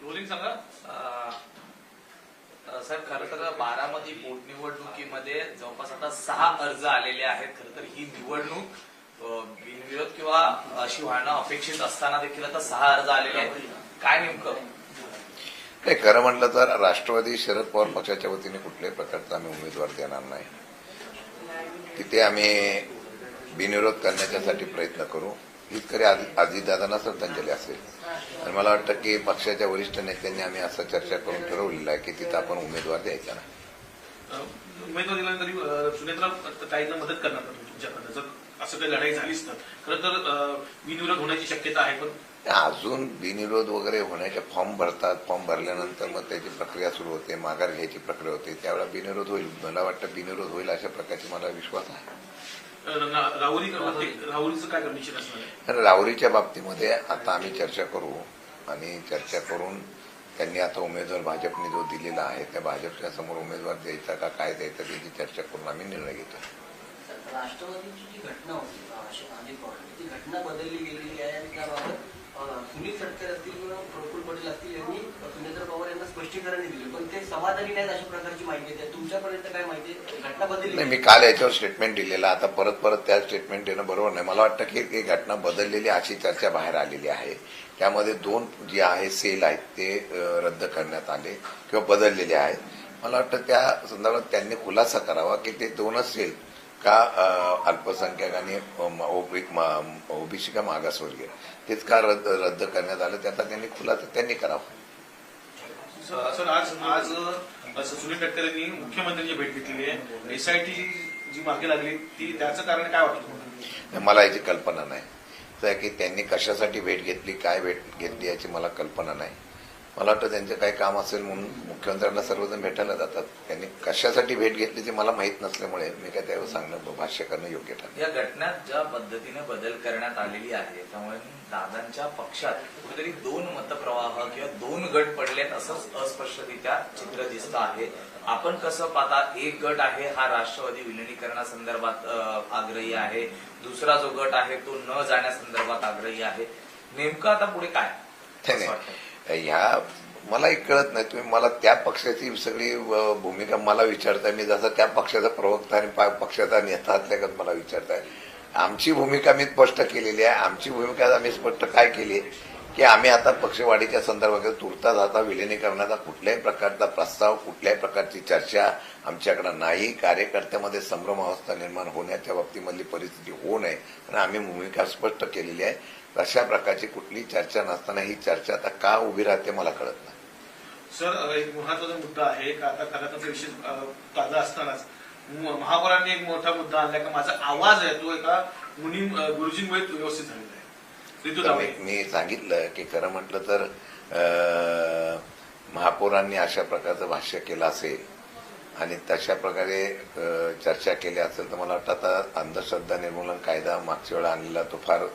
Rolling सांगा. साहेब, खरं तर बारामती पोटनिवडणुकीमध्ये जवळपास आता 6 अर्ज आलेले आहेत. खरं तर ही निवडणूक बिनविरोध किंवा अशी व्हायला अपेक्षित असताना देखील आता 6 अर्ज आलेले आहेत. काय नेमकं काही खरं म्हटलं तर राष्ट्रवादी शरद पवार पक्षाच्या वतीने कुठल्याही प्रकारचा आम्ही उमेदवार देणार नाही. तिथे आम्ही बिनविरोध करण्याच्यासाठी प्रयत्न करू. हीच खरी अजितदादांना श्रद्धांजली असेल. आणि मला वाटतं की पक्षाच्या वरिष्ठ नेत्यांनी आम्ही असं चर्चा करून ठरवलेलं आहे की तिथं आपण उमेदवार द्यायचा नाही. उमेदवार दिल्यानंतर सुनेत्रा ताईंना मदत करणार का तुमच्याकडनं, जर असं काही लढाई झालीच तर? खरं तर बिनविरोध होण्याची शक्यता आहे, पण अजून बिनविरोध वगैरे होण्याचे फॉर्म भरतात. फॉर्म भरल्यानंतर मग त्याची प्रक्रिया सुरू होते, माघार घ्यायची प्रक्रिया होते. त्यावेळेला बिनविरोध होईल. मला वाटतं बिनविरोध होईल अशा प्रकारची मला विश्वास आहे. राहुरीचं काय कंडिशन असणार आहे? राहुरीच्या बाबतीमध्ये आता आम्ही चर्चा करू आणि चर्चा करून त्यांनी आता उमेदवार भाजपने जो दिलेला आहे त्या भाजपच्या समोर उमेदवार द्यायचा का काय द्यायचा त्याची चर्चा करून आम्ही निर्णय घेतो. राष्ट्रवादीची जी घटना होती अजित पवार, ती घटना बदलली गेलेली आहे आणि त्याबाबत सुनील तटकरे असतील किंवा प्रफुल्ल पटेल असतील यांनी सुनेत्रा पवार यांना स्पष्टीकरण दिले, पण ते समाधानी नाहीत अशा प्रकारची माहिती आहे. तुमच्यापर्यंत काय माहिती आहे? घटना बदलली नाही, मी काल याच्यावर स्टेटमेंट दिलेलं. आता परत त्या स्टेटमेंट देणं बरोबर नाही. मला वाटतं की ही घटना बदललेली अशी चर्चा बाहेर आलेली आहे. त्यामध्ये 2 जे आहे सेल आहेत ते रद्द करण्यात आले किंवा बदललेले आहेत. मला वाटतं त्या संदर्भात त्यांनी खुलासा करावा की ते 2च सेल का अल्पसंख्याक आणि ओबीसी का मागासवर्गीय तेच का रद्द करण्यात आलं त्याचा त्यांनी खुलासा त्यांनी करावा. सर, आज सुनील तटकरेंनी मुख्यमंत्र्यांची भेट घेतली आहे. एसआयटी जी मागे लागली ती त्याचं कारण काय वाटतं तुम्हाला? मला याची कल्पना नाही तर की त्यांनी कशासाठी भेट घेतली, काय भेट घेतली याची मला कल्पना नाही. मला वाटतं त्यांचं काही काम असेल म्हणून मुख्यमंत्र्यांना सर्वजण भेटायला जातात. त्यांनी कशासाठी भेट घेतली ते मला माहीत नसल्यामुळे मी काय त्यावर सांगणं भाष्य करणं योग्य ठरलं. या घटनेत ज्या पद्धतीने बदल करण्यात आलेली आहे त्यामुळे दादांच्या पक्षात कुठेतरी 2 मतप्रवाह किंवा 2 गट पडलेत असं अस्पष्टरित्या चित्र दिसतं आहे. आपण कसं पाहता? एक गट आहे हा राष्ट्रवादी विलिनीकरणासंदर्भात आग्रही आहे, दुसरा जो गट आहे तो न जाण्यासंदर्भात आग्रही आहे. नेमकं आता पुढे काय? ह्या मलाही कळत नाही. तुम्ही मला त्या पक्षाची सगळी भूमिका मला विचारताय. मी जसं त्या पक्षाचा प्रवक्ता आणि पक्षाचा नेता असल्यागत मला विचारताय. आमची भूमिका मी स्पष्ट केलेली आहे. आमची भूमिका आम्ही स्पष्ट काय केली की आम्ही आता पक्षवाढीच्या संदर्भात तुर्तास आता विलिनीकरणाचा कुठल्याही प्रकारचा प्रस्ताव, कुठल्याही प्रकारची चर्चा आमच्याकडे नाही. कार्यकर्त्यामध्ये संभ्रमावस्था निर्माण होण्याच्या बाबतीमधली परिस्थिती होऊ नये आणि आम्ही भूमिका स्पष्ट केलेली आहे. अशा प्रकारची कुठली चर्चा नसताना ही चर्चा आता का उभी राहते मला कळत नाही. सर, एक महत्वाचा मुद्दा आहे का आता खरं विषय ताजा असतानाच महापौरांनी एक मोठा मुद्दा आणला का माझा आवाज आहे तो एका गुरुजींमुळे व्यवस्थित झालेला आहे. मी सांगितलं की खरं म्हटलं तर महापौरांनी अशा प्रकारचं भाष्य केलं असेल आणि तशा प्रकारे चर्चा केली असेल तर मला वाटतं आता अंधश्रद्धा निर्मूलन कायदा मागच्या वेळा आणलेला तो फार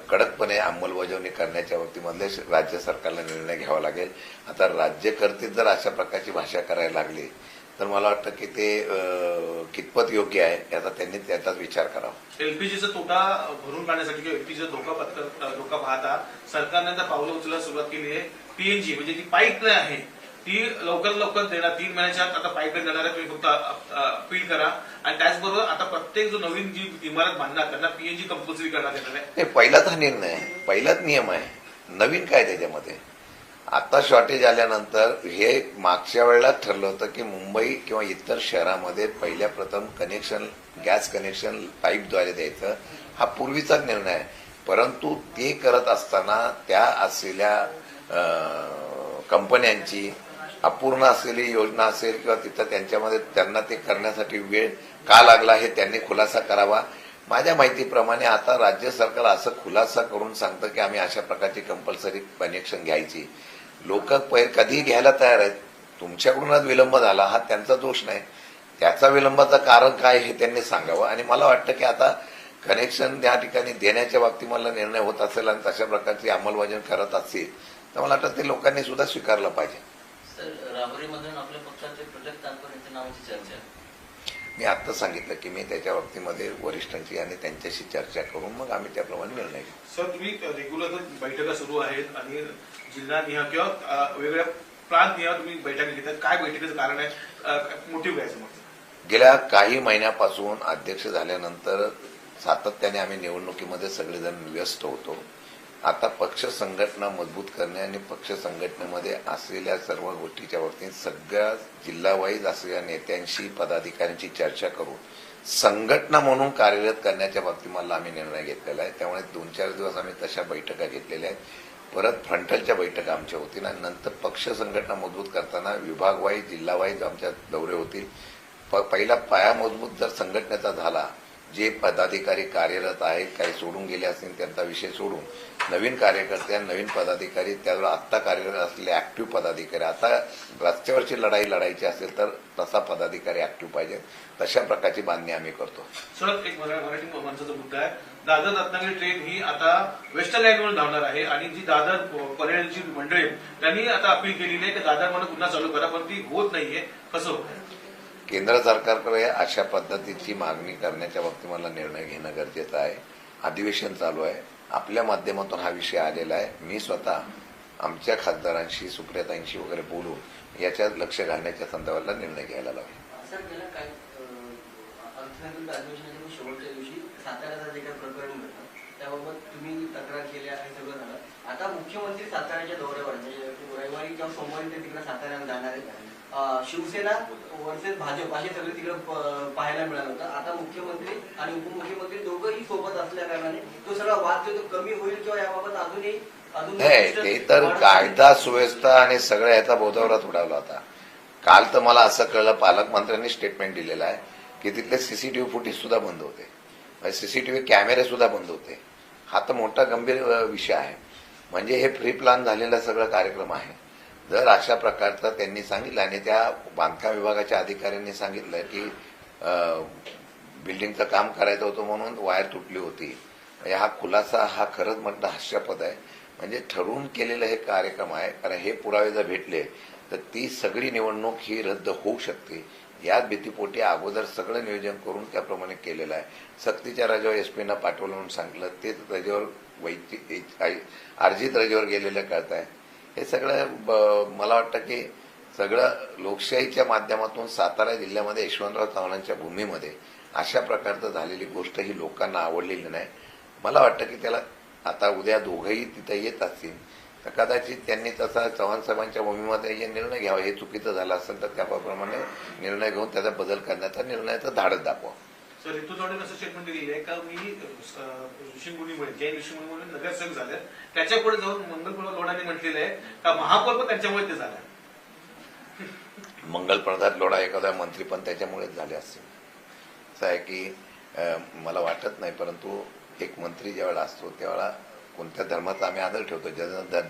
कडकपणे अंमलबजावणी करण्याच्या बाबतीमधले राज्य सरकारला निर्णय घ्यावा लागेल. आता राज्यकर्ते जर अशा प्रकारची भाषा करायला लागली तर मला वाटतं की ते कितपत योग्य आहे याचा त्यांनी त्याचाच विचार करावा. एलपीजीचा तोटा भरून काढण्यासाठी किंवा एलपीजीचा धोका पाहता सरकारने आता पावलं उचलायला सुरुवात केली आहे. पीएनजी म्हणजे जी पाईपलाईन आहे ती लवकर देणार. 3 महिन्याच्या आत आता पाईपलाईन देणार आहे. तुम्ही फक्त अपील करा. आणि त्याचबरोबर आता प्रत्येक जो नवीन जी इमारत बांधणार त्यांना पीएनजी कंपल्सरी करण्यात येणार आहे. पहिलाच हा निर्णय आहे, पहिलाच नियम आहे. नवीन काय त्याच्यामध्ये? आता शॉर्टेज आल्यानंतर हे मागच्या वेळेला ठरलं होतं की मुंबई किंवा इतर शहरामध्ये पहिल्या प्रथम कनेक्शन, गॅस कनेक्शन पाईपद्वारे द्यायचं हा पूर्वीचाच निर्णय आहे. परंतु ते करत असताना त्या असलेल्या कंपन्यांची अपूर्ण असलेली योजना असेल किंवा तिथं त्यांच्यामध्ये त्यांना ते करण्यासाठी वेळ का लागला हे त्यांनी खुलासा करावा. माझ्या माहितीप्रमाणे आता राज्य सरकार असं खुलासा करून सांगतं की आम्ही अशा प्रकारची कंपल्सरी कनेक्शन घ्यायची. लोक कधीही घ्यायला तयार आहेत. तुमच्याकडूनच विलंब झाला हा त्यांचा दोष नाही. त्याचा विलंबाचं कारण काय हे त्यांनी सांगावं. आणि मला वाटतं की आता कनेक्शन त्या ठिकाणी देण्याच्या बाबतीत मला निर्णय होत असेल आणि तशा प्रकारची अंमलबजावणी करत असतील तर मला वाटतं ते लोकांनी सुद्धा स्वीकारलं पाहिजे. सर, राहुरीमधून आपल्या पक्षाचे प्रोजेक्ट तानकर यांच्या नावाची चर्चा आहे. मी आत्ता सांगितलं की मी त्याच्या बाबतीमध्ये वरिष्ठांची आणि त्यांच्याशी चर्चा करून मग आम्ही त्याप्रमाणे निर्णय घेऊ. सर, तुम्ही रेग्युलर बैठका सुरू आहेत आणि जिल्हा निहा किंवा वेगळ्या प्रांत निहा तुम्ही बैठका घेतात. काय बैठकीचं कारण आहे, मोटिव्ह काय समजतं? गेल्या काही महिन्यापासून अध्यक्ष झाल्यानंतर सातत्याने आम्ही निवडणुकीमध्ये सगळेजण व्यस्त होतो. आता पक्ष संघटना मजबूत करणे आणि पक्ष संघटनेमध्ये असलेल्या सर्व गोष्टीच्या बाबतीत सगळ्या जिल्हावाईज असलेल्या नेत्यांशी पदाधिकाऱ्यांची चर्चा करून संघटना म्हणून कार्यरत करण्याच्या बाबतीत मला आम्ही निर्णय घेतलेला आहे. त्यामुळे 2-4 दिवस आम्ही तशा बैठका घेतलेल्या आहेत. परत फ्रंटलच्या बैठका आमच्या होतील आणि नंतर पक्ष संघटना मजबूत करताना विभागवाईज जिल्हावाईज आमच्या दौरे होतील. पहिला पाया मजबूत जर संघटनेचा झाला, जे पदाधिकारी कार्यरत आहेत, काही सोडून गेले असतील त्यांचा विषय सोडून नवीन कार्यकर्ते आणि नवीन पदाधिकारी, त्यावर आत्ता कार्यरत असलेले ऍक्टिव्ह पदाधिकारी, आता रस्त्यावरची लढाई लढायची असेल तर तसा पदाधिकारी ऍक्टिव्ह पाहिजे, तशा प्रकारची बांधणी आम्ही करतो. सर, एक मराठी माणसाचा मुद्दा आहे. दादर रत्नागिरी ट्रेन ही आता वेस्टर्न लाईनवर धावणार आहे आणि जी दादर पनवेलची मंडळी त्यांनी आता अपील केलेली आहे की दादर म्हणून पुन्हा चालू करा, पण ती होत नाहीये. कसं होत? केंद्र सरकारकडे अशा पद्धतीची मागणी करण्याच्या बाबतीत मला निर्णय घेणं गरजेचं आहे. अधिवेशन चालू आहे, आपल्या माध्यमातून हा विषय आलेला आहे. मी स्वतः आमच्या खासदारांशी, सुप्रियाताईंशी वगैरे बोलून याच्यात लक्ष घालण्याच्या संदर्भातला निर्णय घ्यायला लावेल. सर, गेल्या काय अर्थसंकल्प अधिवेशनाच्या शेवटच्या दिवशी साताऱ्याचं जे काही प्रकरण घडलं त्याबाबत तुम्ही तक्रार केल्या आहे, सगळं झालं. आता मुख्यमंत्री साताऱ्याच्या दौऱ्यावर म्हणजे रविवारी किंवा सोमवारी ते तिकडे साताऱ्याला जाणार आहेत. शिवसेना वर्सेस भाजप असे सगळे तिकडे पाहायला मिळालं होतं. आता मुख्यमंत्री आणि उपमुख्यमंत्री दोघंही सोबत असल्या कारणाने तो सगळा वाद जो कमी होईल किंवा याबाबत नाही, ते तर कायदा सुव्यवस्था आणि सगळ्या ह्याचा बोधावरात उडावला होता. काल तर मला असं कळलं, पालकमंत्र्यांनी स्टेटमेंट दिलेलं आहे की तिथले सीसीटीव्ही फुटेज सुद्धा बंद होते, सीसीटीव्ही कॅमेरे सुद्धा बंद होते. हा तर मोठा गंभीर विषय आहे. म्हणजे हे प्री प्लॅन झालेला सगळं कार्यक्रम आहे. जर अशा प्रकारचं त्यांनी सांगितलं आणि त्या बांधकाम विभागाच्या अधिकाऱ्यांनी सांगितलं की बिल्डिंगचं काम करायचं होतं म्हणून वायर तुटली होती, हा खुलासा हा खरंच म्हटलं हास्यास्पद आहे. म्हणजे ठरवून केलेलं हे कार्यक्रम आहे. कारण हे पुरावे जर भेटले तर ती सगळी निवडणूक ही रद्द होऊ शकते. याच भीतीपोटी अगोदर सगळं नियोजन करून त्याप्रमाणे केलेलं आहे. सक्तीच्या रजेवर एसपीनं पाठवलं म्हणून सांगितलं, तेच रजेवर अर्जित रजेवर गेलेलं कळत आहे. हे सगळं मला वाटतं की सगळं लोकशाहीच्या माध्यमातून सातारा जिल्ह्यामध्ये यशवंतराव चव्हाणांच्या भूमीमध्ये अशा प्रकारचं झालेली गोष्ट ही लोकांना आवडलेली नाही. मला वाटतं की त्याला आता उद्या दोघंही तिथं येत असतील तर कदाचित त्यांनी तसा चव्हाण साहेबांच्या भूमीमध्ये हे निर्णय घ्यावा. हे चुकीचं झालं असेल तर त्याप्रमाणे निर्णय घेऊन त्याचा बदल करण्याचा निर्णयाचं धाडस दाखवा. सर, ऋतू चव्हाण असं स्टेटमेंट दिलेलं आहे का मी ऋषीमुनीमुळे जैन ऋषीमुनीमुळे नगरसेवक झाले, त्याच्या पुढे जाऊन मंगल लोढांनी म्हटलेलं आहे का महापौर पण त्यांच्यामुळे ते झालं. मंगलप्रसाद लोढा एखादा मंत्री पण त्याच्यामुळेच झाले असतील. असं आहे की मला वाटत नाही, परंतु एक मंत्री ज्यावेळेला असतो त्यावेळेला कोणत्या धर्माचा आम्ही आदर ठेवतो,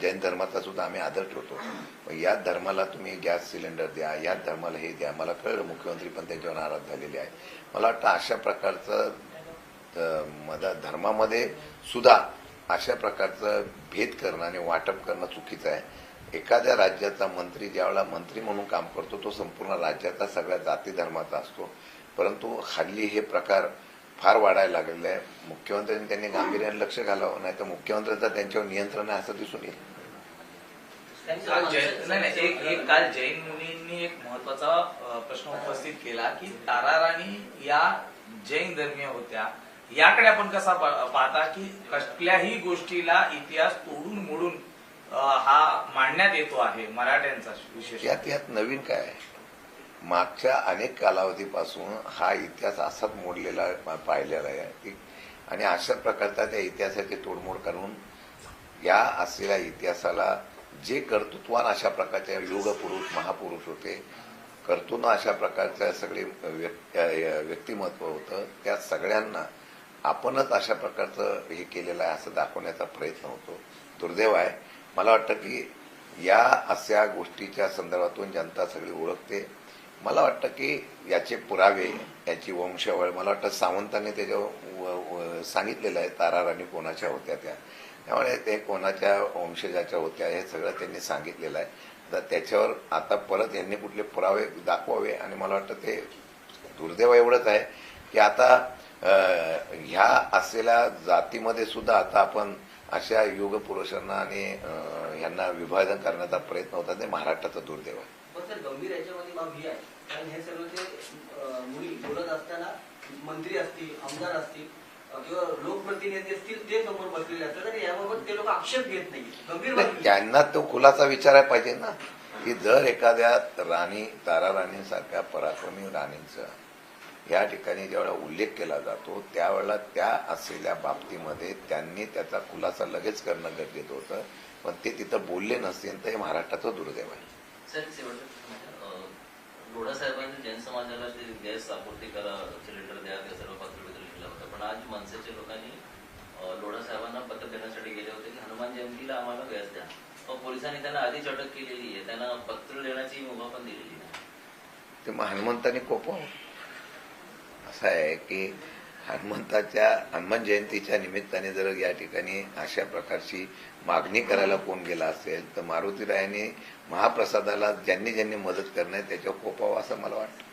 जैन धर्माचा सुद्धा आम्ही आदर ठेवतो. याच धर्माला तुम्ही गॅस सिलेंडर द्या, याच धर्माला हे द्या. मला कळलं मुख्यमंत्री पण त्यांच्यावर नाराज झालेले आहे. मला वाटतं अशा प्रकारचं धर्मामध्ये सुद्धा अशा प्रकारचं भेद करणं आणि वाटप करणं चुकीचं आहे. एखाद्या राज्याचा मंत्री ज्यावेळेला मंत्री म्हणून काम करतो तो संपूर्ण राज्याचा सगळ्या जाती धर्माचा असतो. परंतु हल्ली हे प्रकार फार वाढायला लागलेलं आहे. मुख्यमंत्र्यांनी त्यांनी गांभीर्याने लक्ष घालावं, नाही तर मुख्यमंत्र्यांचं त्यांच्यावर नियंत्रण आहे असं दिसून येईल. एक काल जैन मुनींनी एक महत्वाचा प्रश्न उपस्थित केला की ताराराणी या जैन धर्मीय होत्या, याकडे आपण कसा पाहता की कसल्याही गोष्टीला इतिहास तोडून मोडून हा मांडण्यात येतो आहे मराठ्यांचा विशेष. यात नवीन काय आहे? मागच्या अनेक कालावधीपासून हा इतिहास असाच मोडलेला पाहिलेला आहे आणि अशा प्रकारचा त्या इतिहासाची तोडमोड करून या असलेल्या इतिहासाला जे कर्तृत्वान अशा प्रकारचे युगपुरुष महापुरुष होते, कर्तृत्व अशा प्रकारच्या सगळे व्यक्तिमत्व होतं, त्या सगळ्यांना आपणच अशा प्रकारचं हे केलेलं आहे असं दाखवण्याचा प्रयत्न होतो. दुर्दैव आहे. मला वाटतं की या अशा गोष्टीच्या संदर्भातून जनता सगळी ओळखते. मला वाटतं की याचे पुरावे, याची वंशावळ मला वाटतं सावंतांनी त्याच्यावर सांगितलेलं आहे ताराराणी कोणाच्या होत्या त्या, त्यामुळे ते कोणाच्या वंशजाच्या होत्या हे सगळं त्यांनी सांगितलेलं आहे. तर त्याच्यावर आता परत यांनी कुठले पुरावे दाखवावे आणि मला वाटतं ते दुर्दैव एवढंच आहे की आता ह्या असलेल्या जातीमध्ये सुद्धा आता आपण अशा युग पुरुषांना आणि ह्यांना विभाजन करण्याचा प्रयत्न होता ते महाराष्ट्राचा दुर्दैव आहे. पण सर गंभीर याच्यामध्ये बाब ही आहे कारण हे सर्व ते मुली बोलत असताना मंत्री असतील आमदार असतील किंवा लोकप्रतिनिधी असतील ते समोर बसलेले असतात आणि याबाबत ते लोक आक्षेप घेत नाही गंभीर बाब ही आहे. त्यांना तो खुलासा विचारायला पाहिजे ना की जर एखाद्या राणी तारा राणीसारख्या पराक्रमी राणींचा या ठिकाणी जेवढा उल्लेख केला जातो त्यावेळेला त्या असलेल्या बाबतीमध्ये त्यांनी त्याचा खुलासा लगेच करणं गरजेचं होतं पण ते तिथं बोलले नसतील तर हे महाराष्ट्राचं दुर्दैव आहे. सर शेवटचं लोढा साहेबांनी जैन समाजाला ते गॅस आपूर्ती करा सिलेंडर द्या ते सर्व पत्र लिहिलं होतं पण आज मनसेच्या लोकांनी लोढा साहेबांना पत्र देण्यासाठी गेले होते की हनुमान जयंतीला आम्हाला गॅस द्या पण पोलिसांनी त्यांना आधीच अटक केलेली आहे त्यांना पत्र देण्याची मुभा पण दिलेली नाही. ते मग हनुमंतांनी कोपावं असं आहे की हनुमान जयंतीच्या निमित्ताने जर या ठिकाणी अशा प्रकारची मागणी करायला कोण गेला असेल तर मारुतीरायांनी महाप्रसादाला ज्यांनी ज्यांनी मदत करणं त्याच्यावर कोपावं असं मला वाटतं.